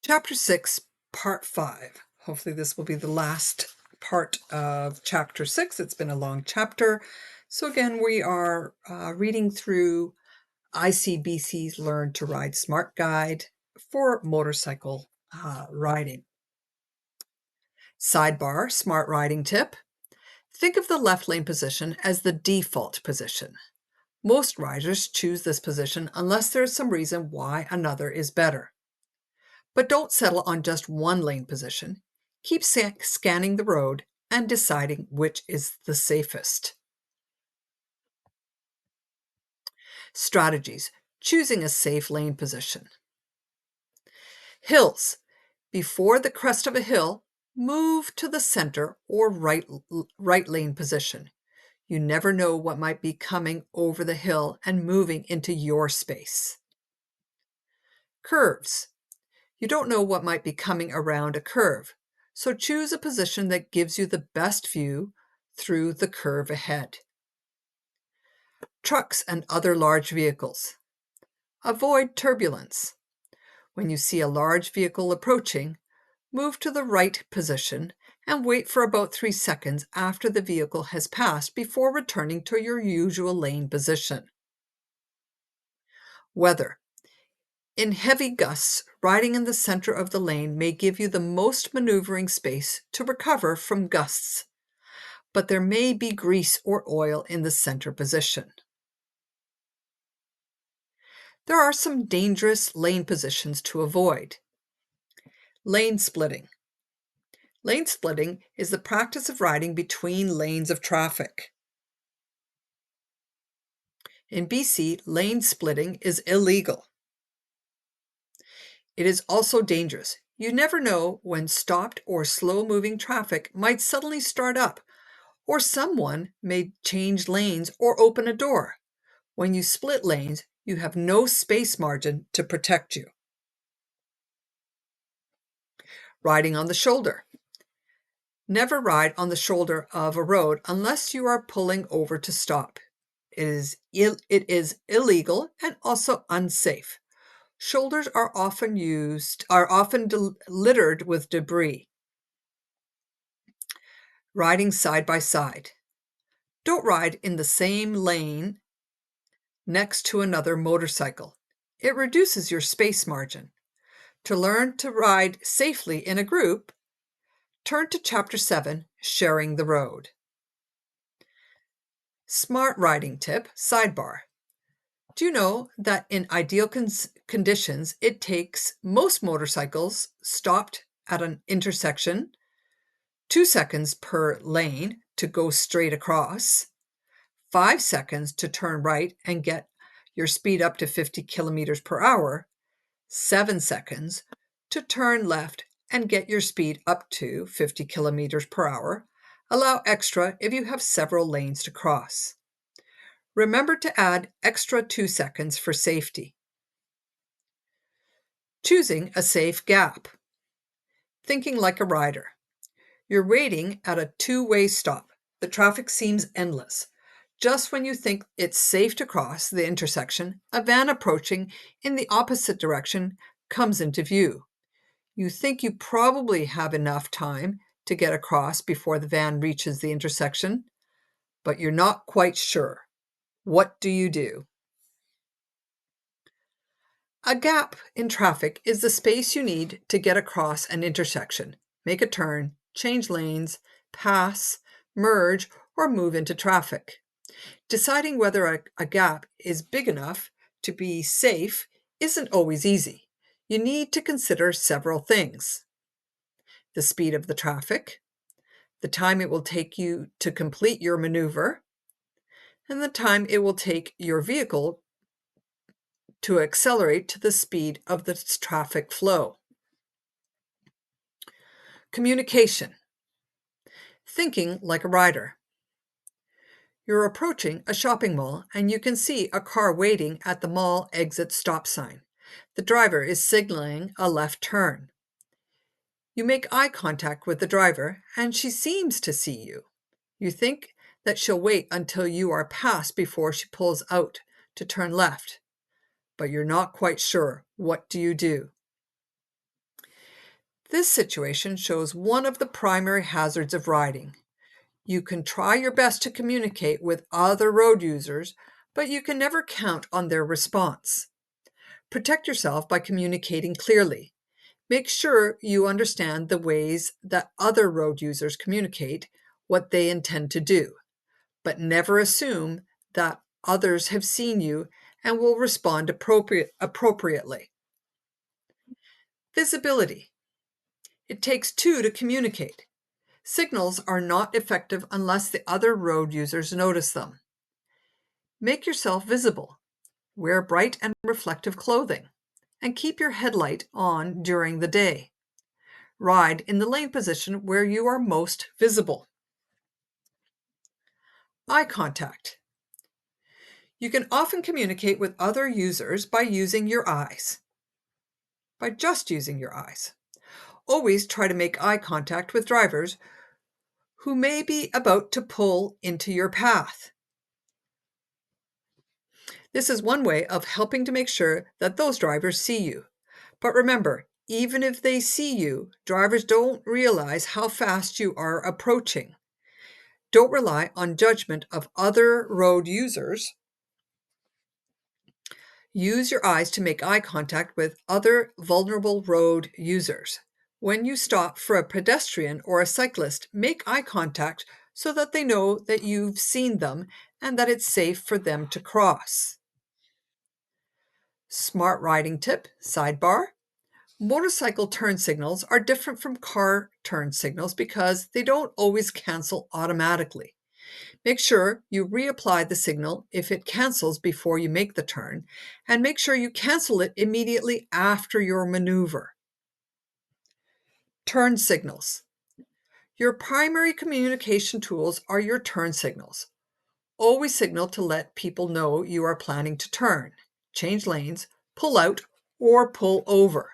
Chapter 6, Part 5. Hopefully this will be the last part of Chapter 6. It's been a long chapter. So again, we are reading through ICBC's Learn to Ride Smart Guide for motorcycle riding. Sidebar, smart riding tip. Think of the left lane position as the default position. Most riders choose this position unless there is some reason why another is better. But don't settle on just one lane position. Keep scanning the road and deciding which is the safest. Strategies: choosing a safe lane position. Hills. Before the crest of a hill, move to the center or right lane position. You never know what might be coming over the hill and moving into your space. Curves. You don't know what might be coming around a curve, so choose a position that gives you the best view through the curve ahead. Trucks and other large vehicles. Avoid turbulence. When you see a large vehicle approaching, move to the right position and wait for about 3 seconds after the vehicle has passed before returning to your usual lane position. Weather. In heavy gusts, riding in the center of the lane may give you the most maneuvering space to recover from gusts, but there may be grease or oil in the center position. There are some dangerous lane positions to avoid. Lane splitting. Lane splitting is the practice of riding between lanes of traffic. In BC, lane splitting is illegal. It is also dangerous. You never know when stopped or slow-moving traffic might suddenly start up, or someone may change lanes or open a door. When you split lanes, you have no space margin to protect you. Riding on the shoulder. Never ride on the shoulder of a road unless you are pulling over to stop. It is illegal and also unsafe. Shoulders are often littered with debris. Riding side by side. Don't ride in the same lane next to another motorcycle. It reduces your space margin. To learn to ride safely in a group, turn to Chapter 7, Sharing the Road. Smart riding tip, sidebar. Do you know that in ideal conditions, it takes most motorcycles stopped at an intersection 2 seconds per lane to go straight across, 5 seconds to turn right and get your speed up to 50 kilometers per hour, 7 seconds to turn left and get your speed up to 50 kilometers per hour. Allow extra if you have several lanes to cross. Remember to add extra 2 seconds for safety. Choosing a safe gap. Thinking like a rider. You're waiting at a two-way stop. The traffic seems endless. Just when you think it's safe to cross the intersection, a van approaching in the opposite direction comes into view. You think you probably have enough time to get across before the van reaches the intersection, but you're not quite sure. What do you do? A gap in traffic is the space you need to get across an intersection, make a turn, change lanes, pass, merge, or move into traffic. Deciding whether a gap is big enough to be safe isn't always easy. You need to consider several things: the speed of the traffic, the time it will take you to complete your maneuver, and the time it will take your vehicle to accelerate to the speed of the traffic flow. Communication. Thinking like a rider. You're approaching a shopping mall and you can see a car waiting at the mall exit stop sign. The driver is signaling a left turn. You make eye contact with the driver and she seems to see you. You think that she'll wait until you are past before she pulls out to turn left, but you're not quite sure. What do you do? This situation shows one of the primary hazards of riding. You can try your best to communicate with other road users, but you can never count on their response. Protect yourself by communicating clearly. Make sure you understand the ways that other road users communicate what they intend to do, but never assume that others have seen you and will respond appropriately. Visibility. It takes two to communicate. Signals are not effective unless the other road users notice them. Make yourself visible. Wear bright and reflective clothing, and keep your headlight on during the day. Ride in the lane position where you are most visible. Eye contact. You can often communicate with other users by using your eyes, by just using your eyes. Always try to make eye contact with drivers who may be about to pull into your path. This is one way of helping to make sure that those drivers see you. But remember, even if they see you, drivers don't realize how fast you are approaching. Don't rely on judgment of other road users. Use your eyes to make eye contact with other vulnerable road users. When you stop for a pedestrian or a cyclist, make eye contact so that they know that you've seen them and that it's safe for them to cross. Smart riding tip, sidebar. Motorcycle turn signals are different from car turn signals because they don't always cancel automatically. Make sure you reapply the signal if it cancels before you make the turn, and make sure you cancel it immediately after your maneuver. Turn signals. Your primary communication tools are your turn signals. Always signal to let people know you are planning to turn, change lanes, pull out, or pull over.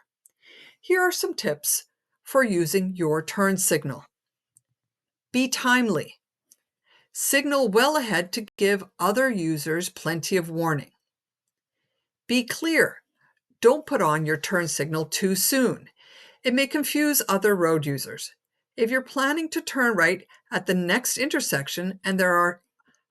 Here are some tips for using your turn signal. Be timely. Signal well ahead to give other users plenty of warning. Be clear. Don't put on your turn signal too soon. It may confuse other road users. If you're planning to turn right at the next intersection and there are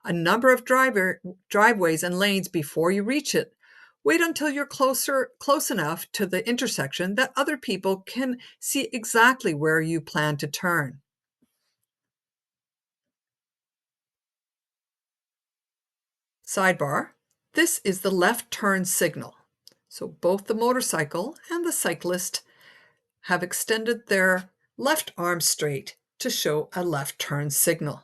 a number of driveways and lanes before you reach it, wait until you're close enough to the intersection that other people can see exactly where you plan to turn. Sidebar, this is the left turn signal. So both the motorcycle and the cyclist have extended their left arm straight to show a left turn signal.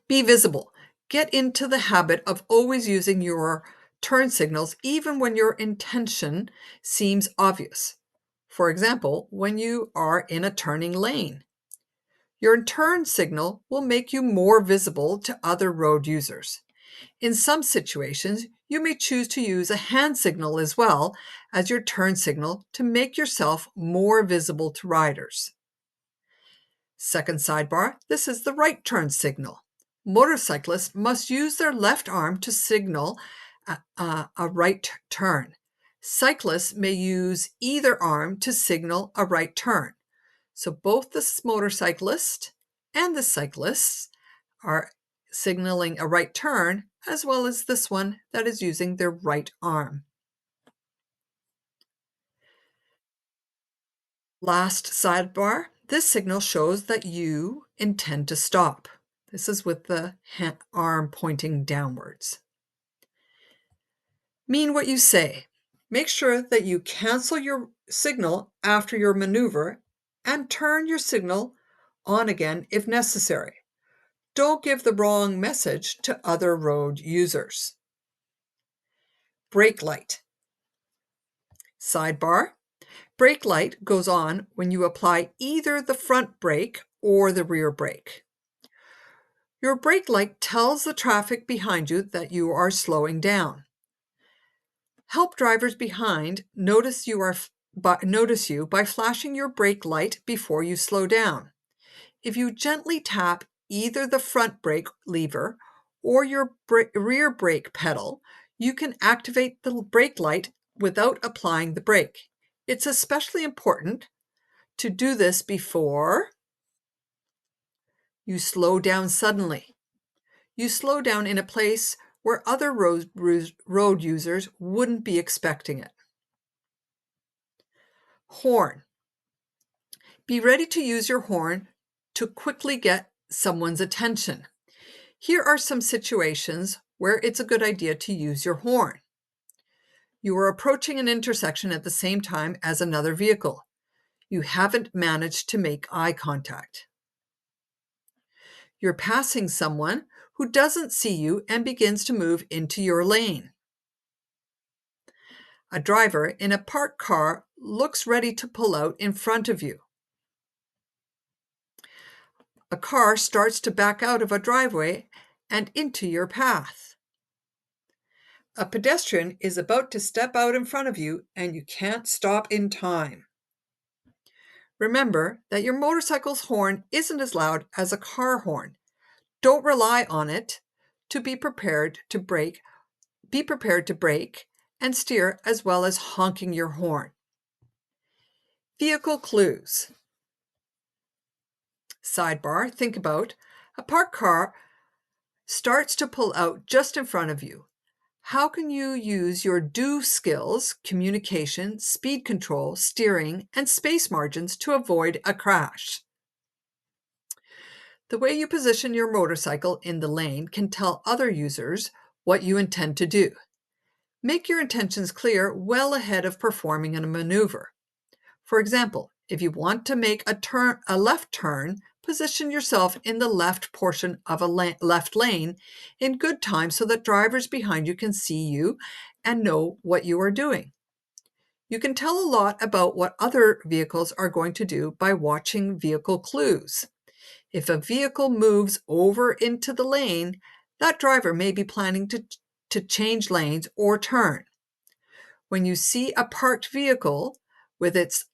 Be visible. Get into the habit of always using your turn signals even when your intention seems obvious. For example, when you are in a turning lane. Your turn signal will make you more visible to other road users. In some situations, you may choose to use a hand signal as well as your turn signal to make yourself more visible to riders. Second sidebar, this is the right turn signal. Motorcyclists must use their left arm to signal a right turn. Cyclists may use either arm to signal a right turn. So both the motorcyclist and the cyclists are signaling a right turn, as well as this one that is using their right arm. Last sidebar, this signal shows that you intend to stop. This is with the arm pointing downwards. Mean what you say. Make sure that you cancel your signal after your maneuver and turn your signal on again if necessary. Don't give the wrong message to other road users. Brake light. Sidebar. Brake light goes on when you apply either the front brake or the rear brake. Your brake light tells the traffic behind you that you are slowing down. Help drivers behind notice you by flashing your brake light before you slow down. If you gently tap either the front brake lever or your rear brake pedal, you can activate the brake light without applying the brake. It's especially important to do this before you slow down suddenly. You slow down in a place where other road users wouldn't be expecting it. Horn. Be ready to use your horn to quickly get someone's attention. Here are some situations where it's a good idea to use your horn. You are approaching an intersection at the same time as another vehicle. You haven't managed to make eye contact. You're passing someone who doesn't see you and begins to move into your lane. A driver in a parked car looks ready to pull out in front of you. A car starts to back out of a driveway and into your path. A pedestrian is about to step out in front of you and you can't stop in time. Remember that your motorcycle's horn isn't as loud as a car horn. Don't rely on it to be prepared to brake. Be prepared to brake and steer as well as honking your horn. Vehicle clues. Sidebar, think about a parked car starts to pull out just in front of you. How can you use your do skills, communication, speed control, steering, and space margins to avoid a crash? The way you position your motorcycle in the lane can tell other users what you intend to do. Make your intentions clear well ahead of performing a maneuver. For example, if you want to make a left turn, position yourself in the left portion of a left lane in good time so that drivers behind you can see you and know what you are doing. You can tell a lot about what other vehicles are going to do by watching vehicle clues. If a vehicle moves over into the lane, that driver may be planning to change lanes or turn. When you see a parked vehicle with its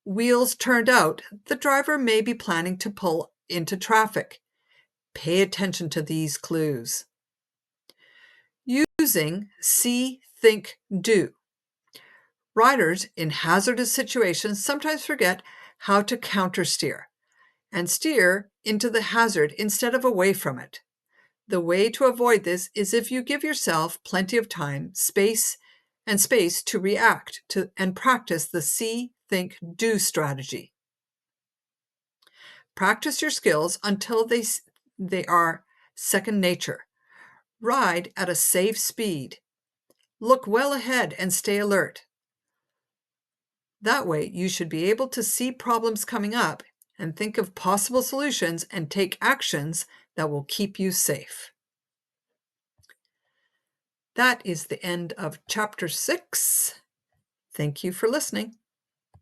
wheels turned out, the driver may be planning to pull into traffic. Pay attention to these clues. Using see, think, do. Riders in hazardous situations sometimes forget how to countersteer and steer into the hazard instead of away from it. The way to avoid this is if you give yourself plenty of time, space to react to and practice the see, think, do strategy. Practice your skills until they are second nature. Ride at a safe speed. Look well ahead and stay alert. That way, you should be able to see problems coming up and think of possible solutions and take actions that will keep you safe. That is the end of Chapter 6. Thank you for listening.